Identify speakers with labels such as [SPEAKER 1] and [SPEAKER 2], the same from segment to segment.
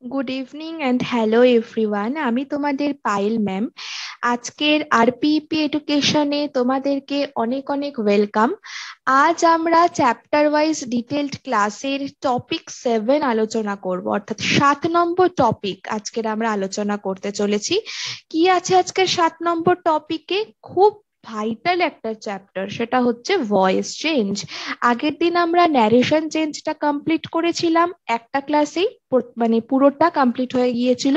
[SPEAKER 1] Good evening and hello everyone, আমি তোমাদের Payel ma'am. আজকের আরপিপি এডুকেশনে তোমাদেরকে অনেক অনেক ওয়েলকাম। আজ আমরা চ্যাপ্টার ওয়াইজ ডিটেলড ক্লাসের টপিক 7 আলোচনা করব, অর্থাৎ 7 নম্বর টপিক আজকের আমরা আলোচনা করতে চলেছি। কি আছে আজকের 7 নম্বর টপিকে? খুব ভাইটাল একটা চ্যাপ্টার, সেটা হচ্ছে ভয়েস চেঞ্জ। আগের দিন আমরা ন্যারেশন চেঞ্জটা কমপ্লিট করেছিলাম একটা ক্লাসেই, মানে পুরোটা কমপ্লিট হয়ে গিয়েছিল।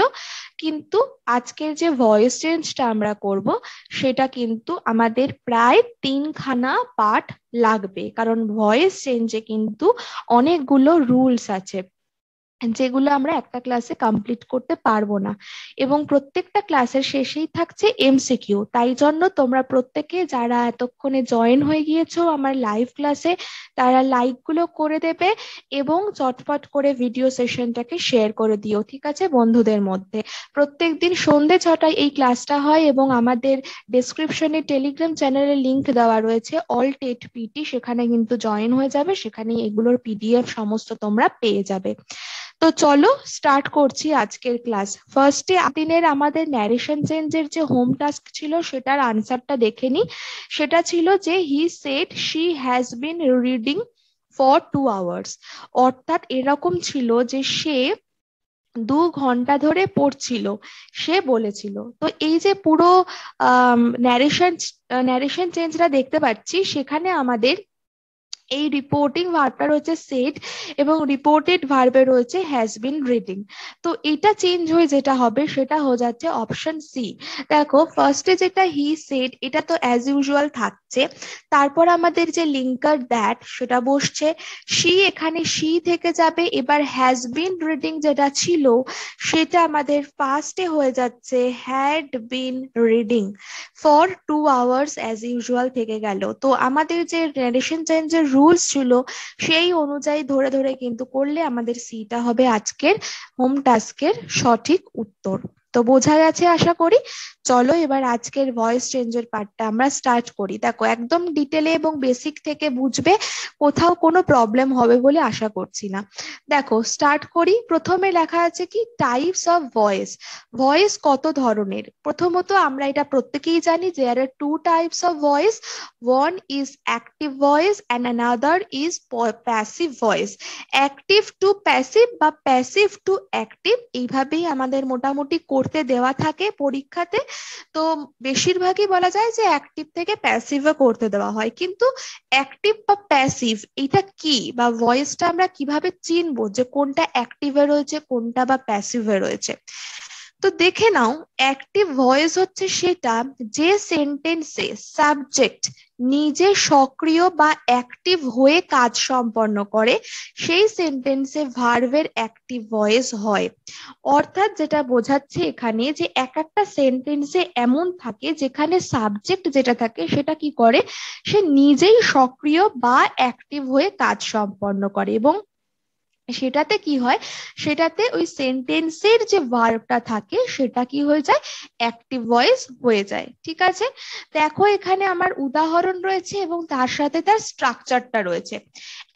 [SPEAKER 1] কিন্তু আজকের যে ভয়েস চেঞ্জটা আমরা করব, সেটা কিন্তু আমাদের প্রায় 3খানা পার্ট লাগবে, কারণ ভয়েস চেঞ্জে কিন্তু অনেকগুলো রুলস আছে যেগুলো আমরা একটা ক্লাসে কমপ্লিট করতে পারবো না। এবং প্রত্যেকটা ক্লাসের শেষেই থাকছে এমসিকিউ। তাই জন্য তোমরা প্রত্যেকে যারা এতক্ষণে জয়েন হয়ে গিয়েছো আমার লাইভ ক্লাসে, তারা লাইক গুলো করে দেবে এবং চটপট করে ভিডিও সেশনটাকে শেয়ার করে দিও, ঠিক আছে, বন্ধুদের মধ্যে। প্রত্যেকদিন সন্ধ্যে 6টায় এই ক্লাসটা হয় এবং আমাদের ডেসক্রিপশনে টেলিগ্রাম চ্যানেলের লিংক দেওয়া রয়েছে, অল টেট পিটি, সেখানে কিন্তু জয়েন হয়ে যাবে, সেখানে এগুলোর পিডিএফ সমস্ত তোমরা পেয়ে যাবে। তো চলো স্টার্ট করছি আজকের ক্লাস। ফার্স্টে দিনের আমাদের ন্যারেশন চেঞ্জের যে হোম টাস্ক ছিল সেটার আনসারটা দেখে নি। সেটা ছিল যে he said she has been reading for 2 hours. অর্থাৎ এরকম ছিল যে সে 2 ঘন্টা ধরে পড়ছিল, সে বলেছিল। তো এই যে পুরো ন্যারেশন ন্যারেশন চেঞ্জটা দেখতে পাচ্ছি, সেখানে আমাদের এই রিপোর্টিং ভার্বটা রয়েছে সেড এবং রিপোর্টেড ভার্বে রয়েছে হ্যাজ বিন রিডিং। তো এটা চেঞ্জ হয়ে যেটা হবে সেটা হয়ে যাচ্ছে অপশন সি। দেখো ফার্স্টে যেটা হি সেড, এটা তো অ্যাজ ইউজুয়াল থাকছে। তারপর আমাদের যে লিঙ্কার দ্যাট সেটা বসছে, শি এখানে শি থেকে যাবে। এবার হ্যাজ বিন রিডিং যেটা ছিল সেটা আমাদের ফার্স্টে হয়ে যাচ্ছে had been reading for 2 hours as usual থেকে গেল। তো আমাদের যে ন্যারেশন চেঞ্জের রুলস ছিল সেই অনুযায়ী ধরে ধরে কিন্তু করলে আমাদের সিটা হবে আজকের হোম টাস্কের সঠিক উত্তর। তো বোঝা গেছে আশা করি। চলো এবার আজকের ভয়েস চেঞ্জের পার্টটা আমরা স্টার্ট করি। দেখো একদম ডিটেলে এবং বেসিক থেকে বুঝবে, কোথাও কোনো প্রবলেম হবে বলে আশা করছি না। দেখো স্টার্ট করি। প্রথমে লেখা আছে কি টাইপস অফ ভয়েস। ভয়েস কত ধরনের? প্রথমত আমরা এটা প্রত্যেকেই জানি, there are two types of voice. One is active voice and another is passive voice. Active to passive বা প্যাসিভ টু অ্যাক্টিভ, এইভাবেই আমাদের মোটামুটি করতে দেওয়া থাকে পরীক্ষাতে। তো বেশিরভাগই বলা যায় যে অ্যাক্টিভ থেকে প্যাসিভে করতে দেওয়া হয়, কিন্তু অ্যাক্টিভ বা প্যাসিভ এটা কি, বা ভয়েসটা আমরা কিভাবে চিনবো যে কোনটা অ্যাক্টিভে রয়েছে কোনটা বা প্যাসিভে রয়েছে? তো দেখে নাও, অ্যাক্টিভ ভয়েস হচ্ছে সেটা যে সেন্টেন্সে সাবজেক্ট নিজে সক্রিয় বা অ্যাক্টিভ হয়ে কাজ সম্পন্ন করে, সেই সেন্টেন্সে ভার্বের অ্যাক্টিভ ভয়েস হয়। অর্থাৎ যেটা বোঝাচ্ছে এখানে যে এক একটা সেন্টেন্সে এমন থাকে যেখানে সাবজেক্ট যেটা থাকে সেটা কি করে, সে নিজেই সক্রিয় বা অ্যাক্টিভ হয়ে কাজ সম্পন্ন করে, এবং সেটাতে কি হয়, সেটাতে ওই সেন্টেন্সের যে ভার্বটা থাকে সেটা কি হয়ে যায়, অ্যাক্টিভ ভয়েস হয়ে যায়। ঠিক আছে, দেখো এখানে আমার উদাহরণ রয়েছে এবং তার সাথে তার স্ট্রাকচারটা রয়েছে।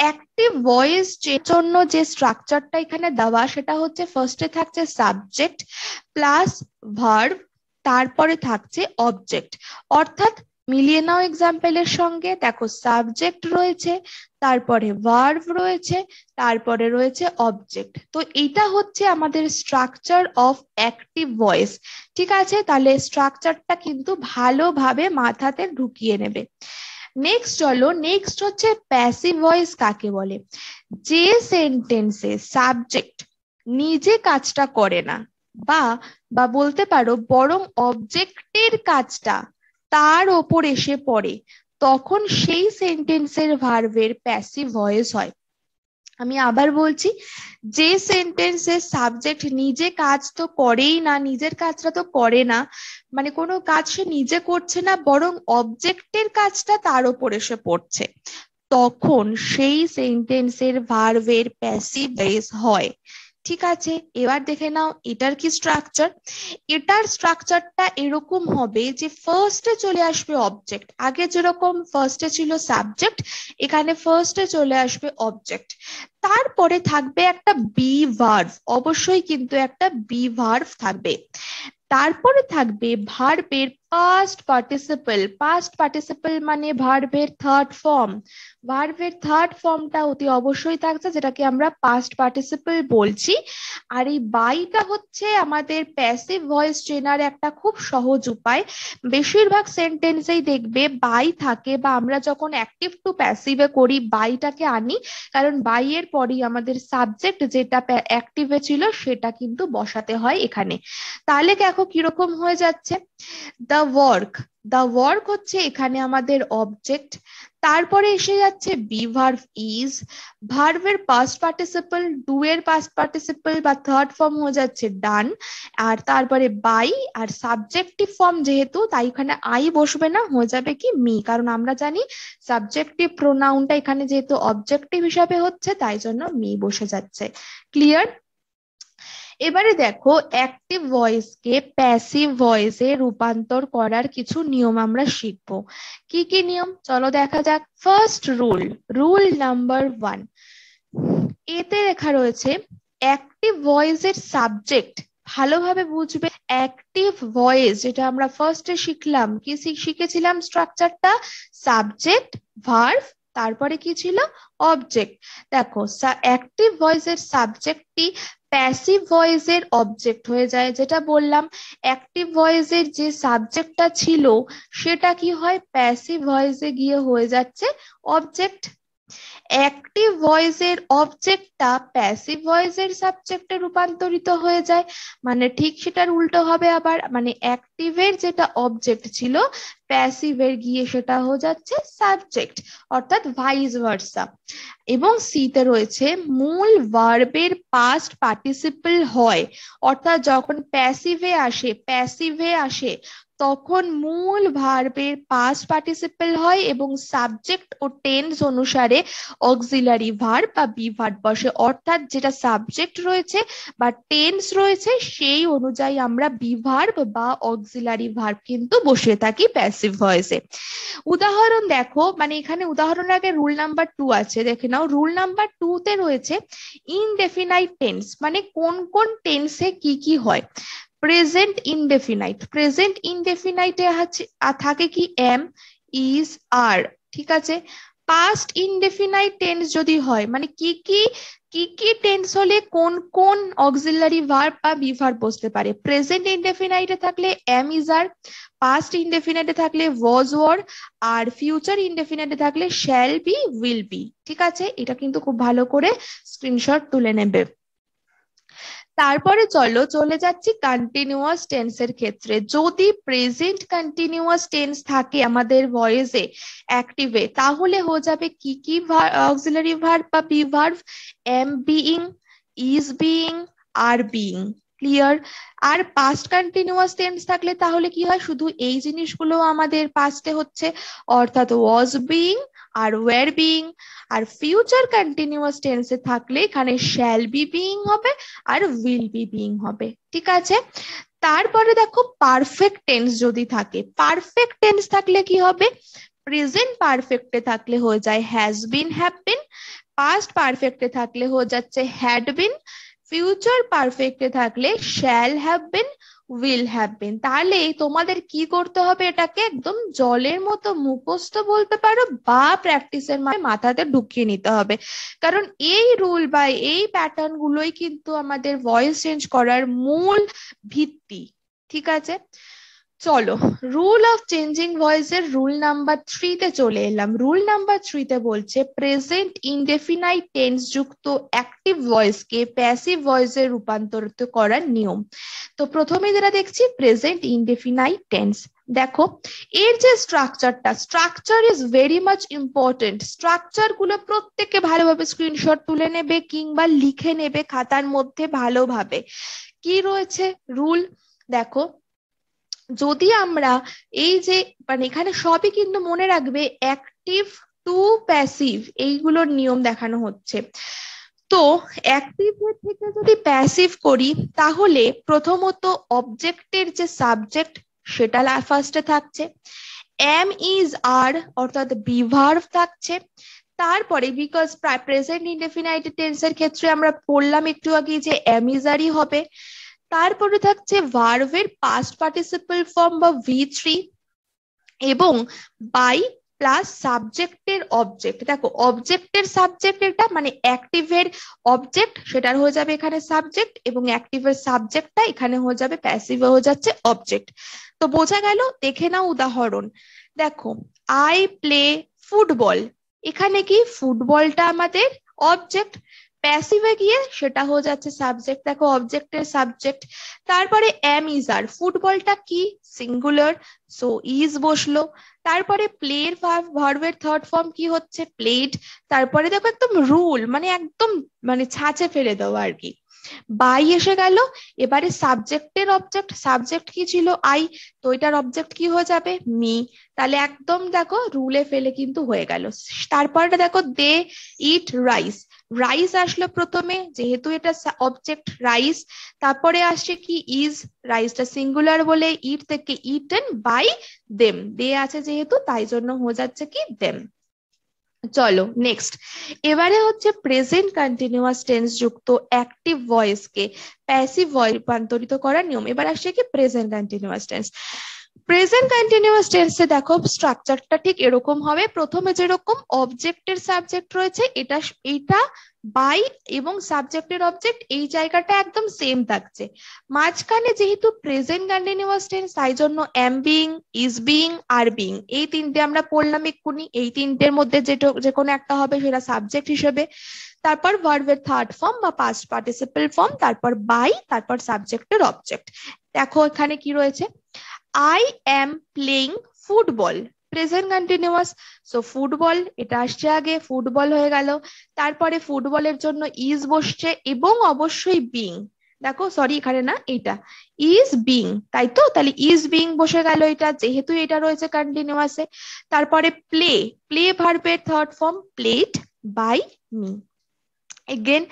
[SPEAKER 1] অ্যাক্টিভ ভয়েস যে জন্য যে স্ট্রাকচারটা এখানে দেওয়া সেটা হচ্ছে ফার্স্টে থাকছে সাবজেক্ট প্লাস ভার্ব, তারপরে থাকছে অবজেক্ট। অর্থাৎ মিলিয়ে নাও এক্সাম্পলের সঙ্গে, দেখো সাবজেক্ট রয়েছে, তারপরে ভার্ব রয়েছে, তারপরে রয়েছে অবজেক্ট। তো এটা হচ্ছে আমাদের স্ট্রাকচার অফ অ্যাক্টিভ ভয়েস। ঠিক আছে, তাহলে স্ট্রাকচারটা কিন্তু ভালোভাবে মাথাতে ঢুকিয়ে নেবে। নেক্সট চলো, নেক্সট হচ্ছে প্যাসিভ ভয়েস কাকে বলে। যে সেন্টেন্সে সাবজেক্ট নিজে কাজটা করে না, বা বা বলতে পারো বরং অবজেক্টের কাজটা তার ওপর এসে পড়ে, তখন সেই সেন্টেন্সের ভার্বের প্যাসিভ ভয়েস হয়। আমি আবার বলছি, যে সেন্টেন্সে সাবজেক্ট নিজে কাজ তো করেই না, নিজের কাজটা তো করে না, মানে কোনো কাজ সে নিজে করছে না বরং অবজেক্টের কাজটা তার উপর এসে পড়ছে, তখন সেই সেন্টেন্সের ভার্বের প্যাসিভ ভয়েস হয়। ঠিক আছে, এবার দেখে নাও এটার কি স্ট্রাকচার। এটার স্ট্রাকচারটা এরকম হবে যে ফার্স্টে চলে আসবে অবজেক্ট, আগে যেরকম ফার্স্টে ছিল সাবজেক্ট, এখানে ফার্স্টে চলে আসবে অবজেক্ট, তারপরে থাকবে একটা বি ভার্ব, অবশ্যই কিন্তু একটা বি ভার্ব থাকবে। তারপরে থাকবে ভার্বের পাস্ট পার্টিসিপল। পাস্ট পার্টিসিপল মানে ভার্বের থার্ড ফর্ম। ভার্বের থার্ড ফর্মটা অতি অবশ্যই থাকছে, যেটাকে আমরা পাস্ট পার্টিসিপল বলছি। আর এই বাইটা হচ্ছে আমাদের প্যাসিভ ভয়েস চেনার একটা খুব সহজ উপায়। বেশিরভাগ সেন্টেন্সেই দেখবে বাই থাকে, বা আমরা যখন অ্যাক্টিভ টু প্যাসিভে করি বাইটাকে আনি, কারণ বাই এর পরেই আমাদের সাবজেক্ট যেটা অ্যাক্টিভে ছিল সেটা কিন্তু বসাতে হয় এখানে। তাহলে দেখো কিরকম হয়ে যাচ্ছে, দ্য ওয়ার্ক। দ্য ওয়ার্ক হচ্ছে এখানে আমাদের অবজেক্ট। তারপরে এসে যাচ্ছে বি ভার্ব ইজ, ভার্বের পাস্ট পার্টিসিপল, ডু এর পাস্ট পার্টিসিপল বা থার্ড ফর্ম হয়ে যাচ্ছে ডান, আর তারপরে বাই, আর সাবজেক্টিভ ফর্ম যেহেতু তাই এখানে আই বসবে না, হয়ে যাবে কি মি, কারণ আমরা জানি সাবজেক্টিভ প্রোনাউনটা এখানে যেহেতু অবজেক্টিভ হিসাবে হচ্ছে তাই জন্য মি বসে যাচ্ছে। ক্লিয়ার? এবারে দেখো অ্যাক্টিভ ভয়েসকে প্যাসিভ ভয়েসে রূপান্তর করার কিছু নিয়ম আমরা শিখবো। কি কি নিয়ম চলো দেখা যাক। ফার্স্ট রুল, রুল নাম্বার 1, এতে লেখা রয়েছে অ্যাক্টিভ ভয়েসের সাবজেক্ট। ভালোভাবে বুঝবে, অ্যাক্টিভ ভয়েস যেটা আমরা ফার্স্টে শিখলাম, কি শিখেছিলাম স্ট্রাকচারটা, সাবজেক্ট, ভার্ব, তারপরে কি ছিল অবজেক্ট। দেখো অ্যাক্টিভ ভয়েসের সাবজেক্টটি প্যাসিভ ভয়েসের অবজেক্ট হয়ে যায়। যেটা বললাম অ্যাক্টিভ ভয়েসের যে সাবজেক্টটা ছিল সেটা কি হয়, প্যাসিভ ভয়েসে গিয়ে হয়ে যাচ্ছে অবজেক্ট। অ্যাক্টিভ ভয়েসের অবজেক্টটা প্যাসিভ ভয়েসের সাবজেক্টে রূপান্তরিত হয়ে যায়, মানে ঠিক সেটার উল্টো হবে আবার, মানে অ্যাক্টিভের যেটা অবজেক্ট ছিল প্যাসিভের গিয়ে সেটা হয়ে যাচ্ছে সাবজেক্ট, অর্থাৎ ভাইস ভার্সা। এবং সিতে রয়েছে মূল ভার্বের পাস্ট পার্টিসিপল হয়, অর্থাৎ যখন প্যাসিভে আসে তখন মূল ভার্বের পাস্ট পার্টিসিপল হয় এবং সাবজেক্ট ও টেন্স অনুসারে অক্সিলারি ভার্ব বা বি ভার্ব বসে, অর্থাৎ যেটা সাবজেক্ট রয়েছে বা টেন্স রয়েছে সেই অনুযায়ী আমরা বি ভার্ব বা অক্সিলারি ভার্ব কিন্তু বসিয়ে থাকি প্যাসিভ ভয়েসে। উদাহরণ দেখো, মানে এখানে উদাহরণের আগে রুল নাম্বার 2 আছে, দেখে নাও। রুল নাম্বার 2 তে রয়েছে ইনডেফিনাইট টেন্স, মানে কোন কোন টেন্সে কি কি হয়। প্রেজেন্ট ইনডেফিনাইট, প্রেজেন্ট ইনডেফিনাইটে থাকে কি এম, ইজ, আর, ঠিক আছে। পাস্ট ইনডেফিনাইট টেন্স যদি হয়, মানে কি কি টেন্স হলে কোন কোন অক্সিলারি ভার্ব বা বি ভার্ব বসতে পারে। প্রেজেন্ট ইনডেফিনাইটে থাকলে এম, ইজ, আর, পাস্ট ইনডেফিনাইটে থাকলে ওয়াজ, ওয়ার, আর ফিউচার ইনডেফিনাইটে থাকলে শ্যাল বি, উইল বি। ঠিক আছে, এটা কিন্তু খুব ভালো করে স্ক্রিনশট তুলে নেবে। তারপরে চলে যাচ্ছি কন্টিনিউয়াস টেন্সের ক্ষেত্রে। যদি প্রেজেন্ট কন্টিনিউয়াস টেন্স থাকে আমাদের ভয়েসে অ্যাক্টিভে, তাহলে হয়ে যাবে কি কি অক্সিলারি ভার্ব বা be verb, am being, is being, are being. Clear? আর পাস্ট কন্টিনিউয়াস টেন্স থাকলে তাহলে কি হয়, শুধু এই জিনিসগুলো আমাদের পাস্টে হচ্ছে, অর্থাৎ ওয়াজ বিইং আর ওয়্যার বিইং। আর ফিউচার কন্টিনিউয়াস টেন্সে থাকলে এখানে শ্যাল বি বিইং হবে আর উইল বি বিইং হবে। ঠিক আছে, তারপরে দেখো পারফেক্ট টেন্স যদি থাকে, পারফেক্ট টেন্স থাকলে কি হবে, প্রেজেন্ট পারফেক্টে থাকলে হয়ে যায় has been, have been, past পারফেক্টে থাকলে হয়ে যাচ্ছে হ্যাড বিন, ফিউচার পারফেক্টে থাকলে shall have been, will have been. তাহলে তোমাদের কি করতে হবে, এটাকে একদম জলের মতো মুখস্থ বলতে পারো বা প্র্যাকটিসের মাথাতে ঢুকিয়ে নিতে হবে, কারণ এই রুল বা এই প্যাটার্ন গুলোই কিন্তু আমাদের ভয়েস চেঞ্জ করার মূল ভিত্তি। ঠিক আছে, চলো রুল অফ চেঞ্জিং ভয়েসের রুল নাম্বার 3 তে চলে এলাম। রুল নাম্বার 3 তে বলছে প্রেজেন্ট ইনডেফিনাইট টেন্স যুক্ত অ্যাক্টিভ ভয়েসকে প্যাসিভ ভয়েসে রূপান্তরিত করার নিয়ম। তো প্রথমে যেটা দেখছি প্রেজেন্ট ইনডেফিনাইট টেন্স, দেখো এর যে structure is very much important. Structure গুলো প্রত্যেকে ভালোভাবে স্ক্রিনশট তুলে নেবে কিংবা লিখে নেবে খাতার মধ্যে ভালোভাবে। কি রয়েছে রুল, দেখো যদি আমরা এই যে, মানে এখানে সবই কিন্তু মনে রাখবে অ্যাক্টিভ টু প্যাসিভ এইগুলোর নিয়ম দেখানো হচ্ছে। তো অ্যাক্টিভ থেকে যদি প্যাসিভ করি তাহলে প্রথমত অবজেক্টের যে সাবজেক্ট সেটা ফার্স্টে থাকছে, এম ইজ আর অর্থাৎ বি ভার্ব থাকছে, তারপরে বিকজ প্রেজেন্ট ইনডেফিনাইট টেন্সের ক্ষেত্রে আমরা পড়লাম একটু আগে যে অ্যামিজারই হবে। তারপরে থাকছে ভার্বের পাস্ট পার্টিসিপল ফর্ম বা ভি3 এবং বাই প্লাস সাবজেক্টের অবজেক্ট। দেখো অবজেক্টের সাবজেক্ট এটা মানে অ্যাক্টিভের অবজেক্ট সেটার হয়ে যাবে এখানে সাবজেক্ট, এবং অ্যাক্টিভের সাবজেক্টটা এখানে হয়ে যাবে প্যাসিভ হয়ে যাচ্ছে অবজেক্ট। তো বোঝা গেল? দেখে নাও উদাহরণ। দেখো আই প্লে ফুটবল, এখানে কি ফুটবলটা আমাদের অবজেক্ট, প্যাসিভে গিয়ে সেটা হয়ে যাচ্ছে সাবজেক্ট। দেখো অবজেক্টের সাবজেক্ট। তারপরে এম ইজ আর, ফুটবলটা কি সিঙ্গুলার, সো ইজ বসলো। তারপরে প্লের ভার্বের থার্ড ফর্ম কি হচ্ছে প্লেড। তারপরে দেখো একদম রুল মানে একদম মানে ছাঁচে ফেলে দেওয়া আর কি, বাই এসে গেল। এবারে সাবজেক্টের অবজেক্ট, সাবজেক্ট কি ছিল আই, তো এটার অবজেক্ট কি হয়ে যাবে মি। তাহলে একদম দেখো রুলে ফেলে কিন্তু হয়ে গেল। তারপরে দেখো দে ইট রাইস, রাইস আসলো প্রথমে যেহেতু এটা অবজেক্ট রাইস। তারপরে আসছে কি ইজ, রাইসটা সিঙ্গুলার বলে ইট থেকে ইটেন বাই দেম, দে আছে যেহেতু তাই জন্য হয়ে যাচ্ছে কি দেম। চলো নেক্সট, এবারে হচ্ছে প্রেজেন্ট কন্টিনিউয়াস টেন্স যুক্ত অ্যাক্টিভ ভয়েস কে প্যাসিভ ভয়েস রূপান্তরিত করার নিয়ম। এবার আসছে কি present continuous tense. Present continuous টেন্সে দেখো স্ট্রাকচারটা ঠিক এরকম হবে, প্রথমে যেরকম অবজেক্টের সাবজেক্ট রয়েছে এটা এইটা বাই এবং সাবজেক্টের অবজেক্ট এই জায়গাটা একদম সেম থাকছে। মাঝখানে যেহেতু প্রেজেন্ট কন্টিনিউয়াস টেন্স তাই জন্য am being, is being, are being এই তিনটে আমরা পড়লাম এক্ষুনি, এই তিনটের মধ্যে যে কোনো একটা হবে সেটা সাবজেক্ট হিসেবে। তারপর ভার্বের থার্ড ফর্ম বা পাস্ট পার্টিসিপল ফর্ম, তারপর বাই, তারপর সাবজেক্টের অবজেক্ট। দেখো এখানে কি রয়েছে, I am playing football, present continuous, so football এটা আসছে আগে, ফুটবল হয়ে গেল। তারপরে ফুটবলের জন্য ইজ বসছে এবং অবশ্যই বিং, দেখো সরি এখানে না এটা ইজ বিং, তাই তো, তাহলে ইজ বিং বসে গেল এটা যেহেতু এটা রয়েছে কন্টিনিউয়াসে। তারপরে প্লে, প্লে ভার্বের third form played by me. Again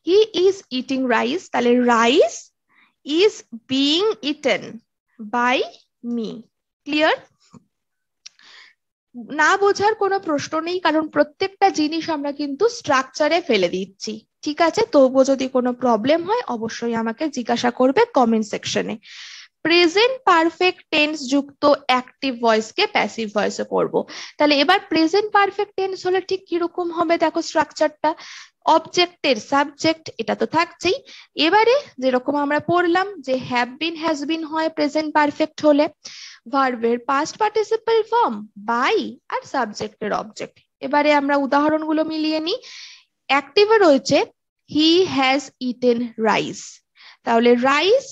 [SPEAKER 1] he is eating rice, তাহলে rice is being eaten by me. Clear? না বোঝার কোনো প্রশ্ন নেই কারণ প্রত্যেকটা জিনিস আমরা কিন্তু স্ট্রাকচারে ফেলে দিচ্ছি। ঠিক আছে, তবুও যদি কোনো প্রবলেম হয় অবশ্যই আমাকে জিজ্ঞাসা করবে কমেন্ট সেকশনে। প্রেজেন্ট পারফেক্ট টেন্স যুক্ত অ্যাক্টিভ ভয়েসকে প্যাসিভ ভয়েসে করব। তাহলে এবার প্রেজেন্ট পারফেক্ট টেন্স হলে ঠিক কিরকম হবে দেখো স্ট্রাকচারটা, অবজেক্টের সাবজেক্ট এটা তো থাকছেই। এবারে যেরকম আমরা পড়লাম যে হ্যাভ বিন হ্যাজ বিন হয় প্রেজেন্ট পারফেক্ট হলে, ভার্বের পাস্ট পার্টিসিপল ফর্ম বাই আর সাবজেক্টের অবজেক্ট। এবারে আমরা উদাহরণগুলো মিলিয়ে নিই। অ্যাক্টিভে রয়েছে হি হ্যাজ ইটেন রাইস, তাহলে রাইস,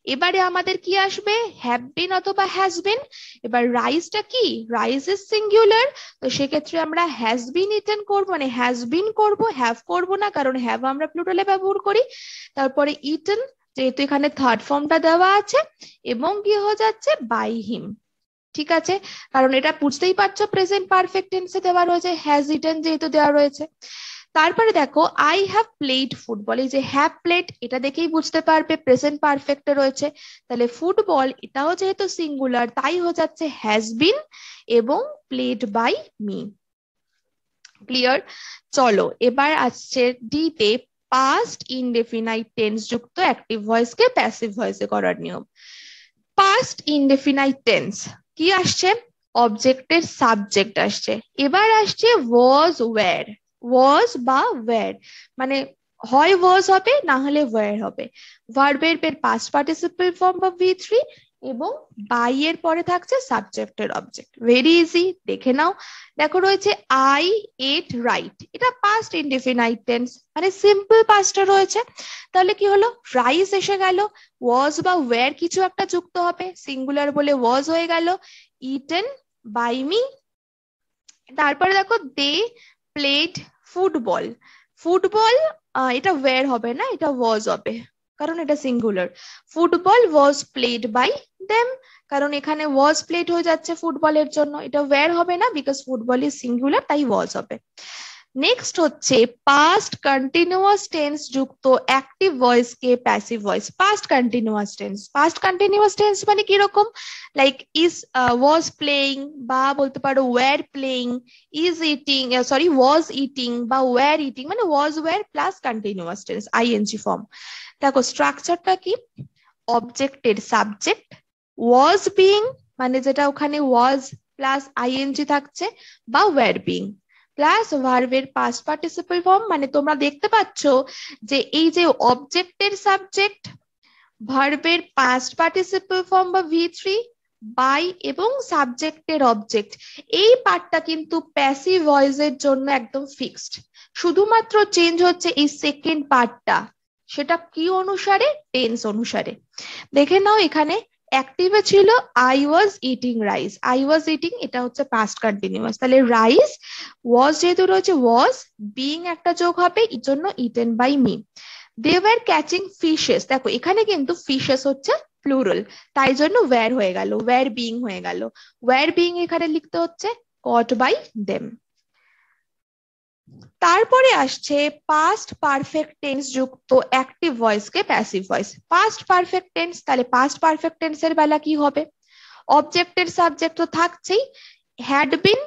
[SPEAKER 1] এবারে আমাদের কি আসবে হ্যাভ বিন অথবা হ্যাজ বিন। এবার রাইসটা কি রাইস ইজ সিঙ্গুলার, তো সেক্ষেত্রে আমরা হ্যাজ বিন ইটেন করবো মানে হ্যাজ বিন করবো, হ্যাভ করবো না কারণ হ্যাভ আমরা প্লুরালে ব্যবহার করি। তারপরে ইটেন যেহেতু এখানে থার্ড ফর্মটা দেওয়া আছে এবং কি হয়ে যাচ্ছে বাই হিম। ঠিক আছে, কারণ এটা বুঝতেই পারছো প্রেজেন্ট পারফেক্ট টেন্সে দেওয়া রয়েছে হ্যাজ ইটেন যেহেতু দেওয়া রয়েছে। তারপরে দেখো আই হ্যাভ প্লেড ফুটবল, এই যে হ্যাভ প্লেড এটা দেখেই বুঝতে পারবে প্রেজেন্ট পারফেক্টে রয়েছে, তাহলে ফুটবল এটাও যেহেতু সিঙ্গুলার তাই হয়ে যাচ্ছে হ্যাজ বিন এবং প্লেড বাই মি। ক্লিয়ার? চলো এবার আসছে ডি তে পাস্ট ইনডেফিনাইট টেন্স যুক্ত অ্যাক্টিভ ভয়েসকে প্যাসিভ ভয়েসে করার নিয়ম। পাস্ট ইনডেফিনাইট টেন্স কি আসছে অবজেক্টের সাবজেক্ট আসছে, এবার আসছে ওয়াজ ওয়্যার, ওয়াজ বা ওয়্যার মানে হয় ওয়াজ হবে না হলে ওয়্যার হবে, ভার্বের পাস্ট পার্টিসিপল ফর্ম বা ভি3 এবং বাই এর পরে থাকছে সাবজেক্টের অবজেক্ট। ভেরি ইজি, দেখে নাও। দেখো রয়েছে আই এট রাইট, এটা পাস্ট ইনডেফিনাইট টেন্স মানে সিম্পল পাস্টে রয়েছে, তাহলে কি হলো রাইস এসে গেল, ওয়াজ বা ওয়্যার কিছু একটা যুক্ত হবে, সিঙ্গুলার বলে ওয়াজ হয়ে গেল ইটেন বাই মি। তারপরে দেখো দে প্লেড ফুটবল, ফুটবল এটা ওয়্যার হবে না এটা ওয়াজ হবে কারণ এটা singular, football was played by them কারণ এখানে ওয়াজ প্লেড হয়ে যাচ্ছে ফুটবলের জন্য, এটা ওয়্যার হবে না বিকজ ফুটবল ইজ সিঙ্গুলার তাই ওয়াজ হবে। নেক্সট হচ্ছে পাস্ট কন্টিনিউয়াস টেন্স যুক্ত অ্যাক্টিভ ভয়েস কে passive voice. Past continuous tense মানে কিরকম, লাইক ইজ, ওয়াজ প্লেইং, বা বলতে পারো were playing, is eating, sorry was eating বা ওয়্যার ইটিং, মানে was were plus continuous tense ING form. দেখো স্ট্রাকচারটা কি, অবজেক্টের সাবজেক্ট, ওয়াজ বিং মানে যেটা ওখানে ওয়াজ প্লাস আইএনজি থাকছে, বা ওয়্যার বিং প্লাস ভার্বের পাস্ট পার্টিসিপল ফর্ম। মানে তোমরা দেখতে পাচ্ছ যে এই যে অবজেক্টের সাবজেক্ট, ভার্বের পাস্ট পার্টিসিপল ফর্ম বা ভি3, বাই এবং সাবজেক্টের অবজেক্ট, এই পার্টটা কিন্তু প্যাসিভ ভয়েসের জন্য একদম ফিক্সড। শুধুমাত্র চেঞ্জ হচ্ছে এই সেকেন্ড পার্টটা, সেটা কি অনুসারে, টেন্স অনুসারে। দেখে নাও এখানে অ্যাক্টিভে ছিল I was eating rice, I was eating এটা হচ্ছে পাস্ট কন্টিনিউয়াস, তাহলে রাইস, ওয়াজ যেহেতু রয়েছে ওয়াজ, বিং একটা যোগ হবে, এর জন্য eaten by me. They were catching fishes, দেখো এখানে কিন্তু ফিশেস হচ্ছে প্লুরাল, তাই জন্য ওয়্যার হয়ে গেল, ওয়্যার বিং হয়ে গেল, ওয়্যার বিং এখানে লিখতে হচ্ছে কট বাই দেম। তারপরে আসছে পাস্ট পারফেক্ট টেন্স যুক্ত অ্যাক্টিভ ভয়েস কে passive voice. Past perfect tense, তাহলে পাস্ট পারফেক্ট টেন্সের বেলা কি হবে, অবজেক্টের সাবজেক্ট তো থাকছেই, হ্যাড বিন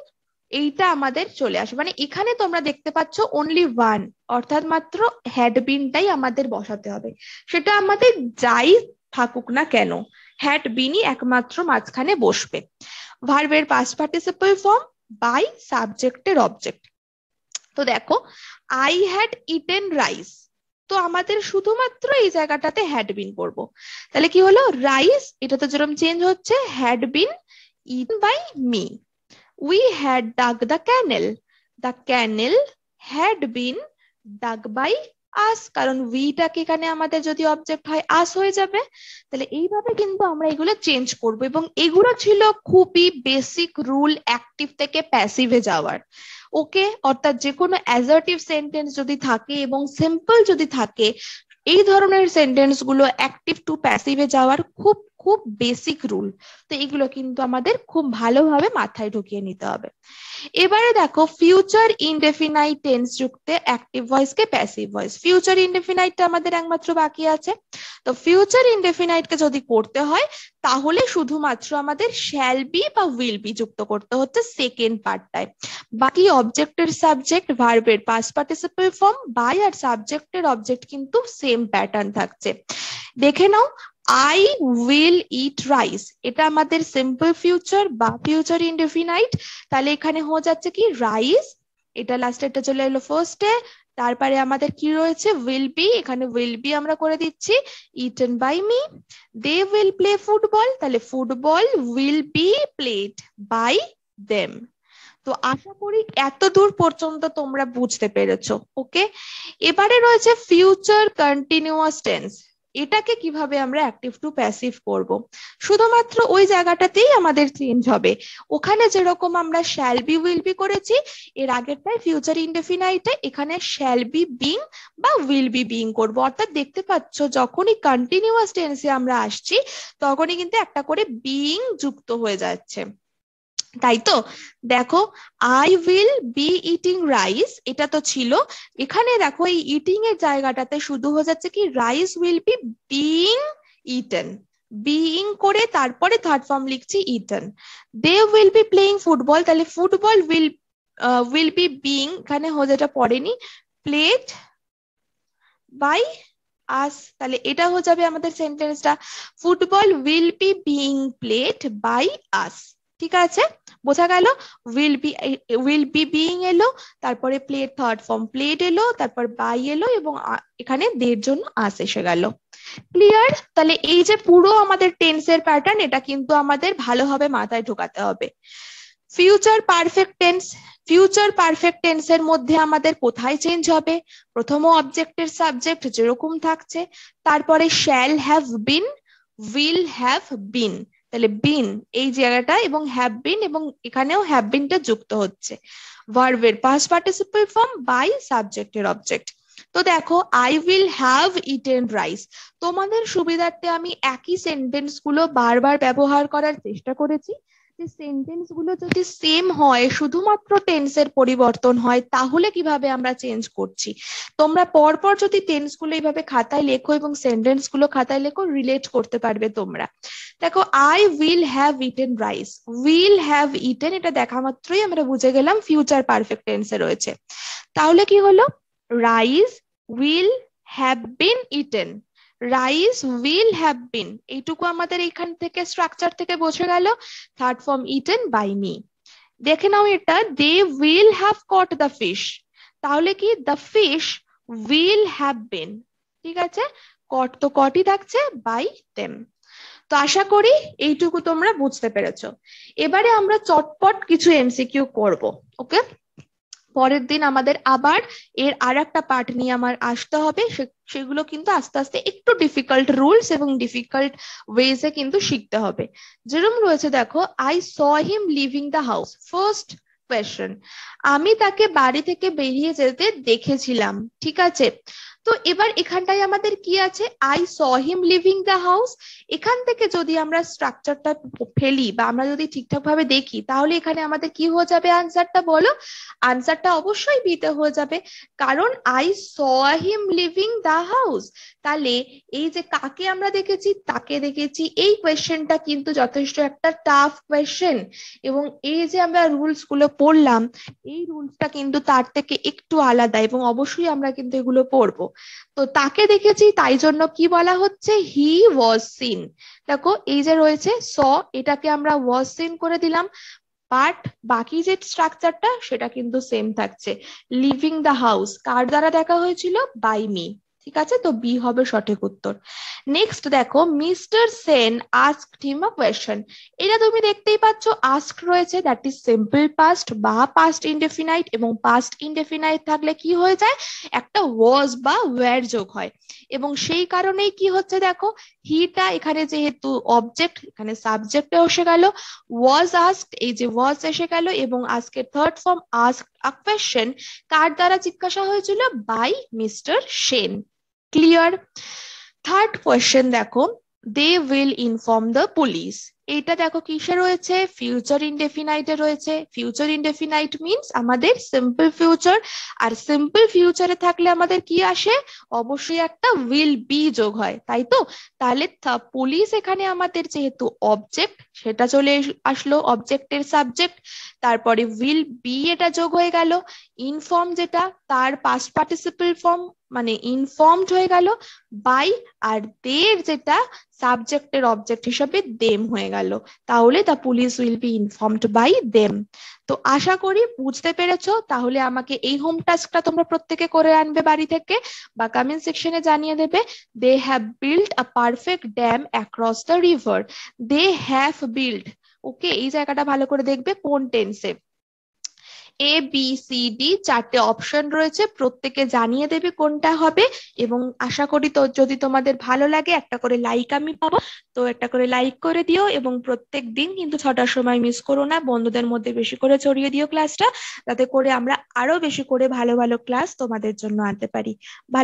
[SPEAKER 1] এইটা আমাদের চলে আসে, মানে এখানে তোমরা দেখতে পাচ্ছ অনলি ওয়ান, অর্থাৎ মাত্র হ্যাড বিনটাই আমাদের বসাতে হবে, সেটা আমাদের যাই থাকুক না কেন, হ্যাড বিনই একমাত্র মাঝখানে বসবে। ভার্বের পাস্ট পার্টিসিপল ফর্ম বাই সাবজেক্টের অবজেক্ট। তো দেখো আই হ্যাড ইটেন রাইস, তো আমাদের শুধুমাত্র এই জায়গাটাতে হ্যাড বিন করব, তাহলে কি হলো, রাইস এটা তো যেরকম চেঞ্জ হচ্ছে, had been eaten by me. We had dug the canal, the canal had been dug by us, কারণ উইটাকে এখানে আমাদের যদি অবজেক্ট হয় আস হয়ে যাবে। তাহলে এইভাবে কিন্তু আমরা এগুলো চেঞ্জ করব, এবং এগুলো ছিল খুবই বেসিক রুল অ্যাক্টিভ থেকে প্যাসিভে যাওয়ার। ওকে, অর্থাৎ যে কোনো অ্যাসার্টিভ সেন্টেন্স যদি থাকে এবং সিম্পল যদি থাকে, এই ধরনের সেন্টেন্স গুলো অ্যাক্টিভ টু প্যাসিভে যাওয়ার খুব খুব বেসিক রুল। তো এগুলো কিন্তু আমাদের খুব ভালোভাবে মাথায় ঢুকিয়ে নিতে হবে। এবারে দেখো ফিউচার ইনডেফিনাইট টেন্স যুক্ত অ্যাক্টিভ ভয়েস কে প্যাসিভ ভয়েস। ফিউচার ইনডেফিনাইটটা আমাদের একমাত্র বাকি আছে। তো ফিউচার ইনডেফিনাইট কে যদি করতে হয়, তাহলে শুধুমাত্র আমাদের শ্যাল বি বা উইল বি যুক্ত করতে হচ্ছে সেকেন্ড পার্টটায়। বাকি অবজেক্টের সাবজেক্ট, ভার্বের পাস্ট পার্টিসিপল ফর্ম, বাই আর সাবজেক্টের অবজেক্ট কিন্তু সেম প্যাটার্ন থাকছে। দেখে নাও, আই উইল ইট রাইস, এটা আমাদের সিম্পল ফিউচার বা ফিউচার ইনডেফিনাইট, তাহলে এখানে হয়ে যাচ্ছে কি রাইস, এটা লাস্টেরটা চলে এলো ফার্স্টে, তারপরে আমাদের কি রয়েছে উইল বি, এখানে উইল বি আমরা করে দিচ্ছি eaten by me. They will play football, তাহলে football will be played by them. তো আশা করি এত দূর পর্যন্ত তোমরা বুঝতে পেরেছো। ওকে, এবারে রয়েছে ফিউচার কন্টিনিউয়াস টেন্স, এটাকে কিভাবে আমরা অ্যাক্টিভ টু প্যাসিভ করব। শুধুমাত্র ওই জায়গাটাতেই আমাদের চেঞ্জ হবে, ওখানে যেরকম আমরা শ্যাল বি উইল বি করেছি এর আগেরটাই ফিউচার ইনডেফিনাইটে, এখানে শ্যাল বি বিং বা উইল বি বিং করব। অর্থাৎ দেখতে পাচ্ছ যখনই কন্টিনিউয়াস টেন্সে আমরা আসছি তখনই কিন্তু একটা করে বিং যুক্ত হয়ে যাচ্ছে, তাই তো। দেখো I will be eating rice, এটা তো ছিল, এখানে দেখো এই ইটিং এর জায়গাটাতে শুধু হয়ে যাচ্ছে কি rice will be being eaten, being করে তারপরে থার্ড ফর্ম লিখছি eaten. They will be playing football, তাহলে ফুটবল উইল বি বিং, এখানে হয়ে যেটা পড়েনি, প্লেড বাই আস, তাহলে এটা হয়ে যাবে আমাদের সেন্টেন্সটা, football will be being played by us. ঠিক আছে, বোঝা গেল, উইল বি বিং এলো, তারপরে প্লেড থার্ড ফর্ম প্লেড এলো, তারপর বাই এলো, এবং এখানে দের জন্য আস এসে গেল। ক্লিয়ার? তাহলে এই যে পুরো আমাদের টেন্সের প্যাটার্ন, এটা কিন্তু আমাদের ভালোভাবে মাথায় ঢোকাতে হবে। Future perfect tense, future perfect টেন্সের মধ্যে আমাদের কোথায় চেঞ্জ হবে, প্রথম অবজেক্টের সাবজেক্ট যেরকম থাকছে, তারপরে shall have been, will have been, তাহলে বিন এই জায়গাটা, এবং হ্যাভ বিন, এবং এখানেও হ্যাভ বিনটা যুক্ত হচ্ছে, ভার্বের পাস্ট পার্টিসিপল ফর্ম বাই সাবজেক্টের অবজেক্ট। তো দেখো I will have eaten rice, তোমাদের সুবিধার্থে আমি একই সেন্টেন্স গুলো বারবার ব্যবহার করার চেষ্টা করেছি, যে সেন্টেন্স গুলো যদি সেম হয়, শুধুমাত্র টেন্সের পরিবর্তন হয়, তাহলে কিভাবে আমরা চেঞ্জ করছি। তোমরা পরপর যদি টেন্স গুলো এইভাবে খাতায় লেখো এবং সেন্টেন্স গুলো খাতায় লেখো, রিলেট করতে পারবে তোমরা। দেখো, I will have eaten rice, will have eaten এটা দেখা মাত্রই আমরা বুঝে গেলাম ফিউচার পারফেক্ট টেন্সে রয়েছে। তাহলে কি হলো, rice will have been eaten, rice will have been, এইটুকু আমাদের এখান থেকে স্ট্রাকচার থেকে বোঝা গেল। Third form eaten by me. দেখে নাও এটা, they will have caught the fish, তাহলে কি the fish will have been, ঠিক আছে, কট তো কটই থাকছে, বাই দেম। তো আশা করি এইটুকু তোমরা বুঝতে পেরেছো। এবারে আমরা চটপট কিছু এমসিকিউ করব। ওকে, পরের দিন আমাদের আবার এর আর একটা পার্ট নিয়ে আমার আসতে হবে, সেগুলো কিন্তু আস্তে আস্তে একটু ডিফিকাল্ট রুলস এবং ডিফিকাল্ট ওয়েজে কিন্তু শিখতে হবে। যেরকম রয়েছে দেখো, I saw him living the house, first question, আমি তাকে বাড়ি থেকে বেরিয়ে যেতে দেখেছিলাম, ঠিক আছে। তো এবার এখানটায় আমাদের কি আছে, I saw him living the house. এখান থেকে যদি আমরা স্ট্রাকচারটা ফেলি বা আমরা যদি ঠিকঠাক ভাবে দেখি, তাহলে এখানে আমাদের কি হয়ে যাবে আনসারটা, বলো। আনসারটা অবশ্যই বিতে হয়ে যাবে, কারণ I saw him living the house. তাহলে এই যে কাকে আমরা দেখেছি, তাকে দেখেছি, এই কোয়েশ্চেনটা কিন্তু যথেষ্ট একটা টাফ কোয়েশ্চেন। এবং এই যে আমরা রুলস গুলো পড়লাম, এই রুলসটা কিন্তু তার থেকে একটু আলাদা, এবং অবশ্যই আমরা কিন্তু এগুলো পড়বো। তো তাকে দেখেছি, তাই জন্য কি বলা হচ্ছে, হি ওয়াজ সিন। দেখো এই যে রয়েছে স, এটাকে আমরা ওয়াজ সিন করে দিলাম, বাট বাকি যে স্ট্রাকচারটা সেটা কিন্তু সেম থাকছে। লিভিং দ্য হাউস কার দ্বারা দেখা হয়েছিল, বাই মি, ঠিক আছে, তো বি হবে সঠিক উত্তর। নেক্সট দেখো, মিস্টার সেন আস্কড হিম আ কোয়েশ্চেন, এটা তুমি দেখতেই পাচ্ছ আস্ক রয়েছে, দ্যাট ইজ সিম্পল পাস্ট বা পাস্ট ইনডেফিনাইট, এবং পাস্ট ইনডেফিনাইট থাকলে কি হয়ে যায়, একটা ওয়াজ বা ওয়্যার যোগ হয়। এবং সেই কারণেই কি হচ্ছে দেখো, হিটা এখানে যেহেতু অবজেক্ট, এখানে সাবজেক্টে এসে গেল, ওয়াজ আস্কড, এই যে ওয়াজ এসে গেল, এবং আজকের third form asked a question কার দ্বারা জিজ্ঞাসা হয়েছিল, by mister Sen. Clear. Third question দেখো, they will inform the police, এটা দেখো কিসে রয়েছে, ফিউচার ইনডেফিনাইটে রয়েছে। ফিউচার ইনডেফিনাইট মিন্স আমাদের সিম্পল ফিউচার, আর সিম্পল ফিউচারে থাকলে আমাদের কি আসে, অবশ্যই একটা উইল বি যোগ হয়, তাই তো। তাহলে পুলিশ এখানে আমাদের যেহেতু অবজেক্ট, সেটা চলে আসলো অবজেক্টের সাবজেক্ট, তারপরে উইল বি এটা যোগ হয়ে গেল, ইনফর্ম যেটা তার পাস্ট পার্টিসিপল ফর্ম মানে ইনফর্মড হয়ে গেল, বাই, আর দের যেটা সাবজেক্টের অবজেক্ট হিসেবে দেম হয়ে গেল। তাহলে the police will be informed by them. তো আশা করি বুঝতে পেরেছো। তাহলে আমাকে এই হোম টাস্কটা তোমরা প্রত্যেকে করে আনবে বাড়ি থেকে, বা কমেন্ট সেকশনে জানিয়ে দেবে। They have build a perfect dam across the river, they have build. Okay, এই জায়গাটা ভালো করে দেখবে কোন টেন্সে। এ বি সি ডি চারটে অপশন রয়েছে, প্রত্যেকে জানিয়ে দেবে কোনটা হবে। এবং আশা করি তো যদি তোমাদের ভালো লাগে, একটা করে লাইক আমি পাবো, তো একটা করে লাইক করে দিও। এবং প্রত্যেক দিন কিন্তু 6টার সময় মিস করো না, বন্ধুদের মধ্যে বেশি করে ছড়িয়ে দিও ক্লাসটা, যাতে করে আমরা আরো বেশি করে ভালো ভালো ক্লাস তোমাদের জন্য আনতে পারি। ভালো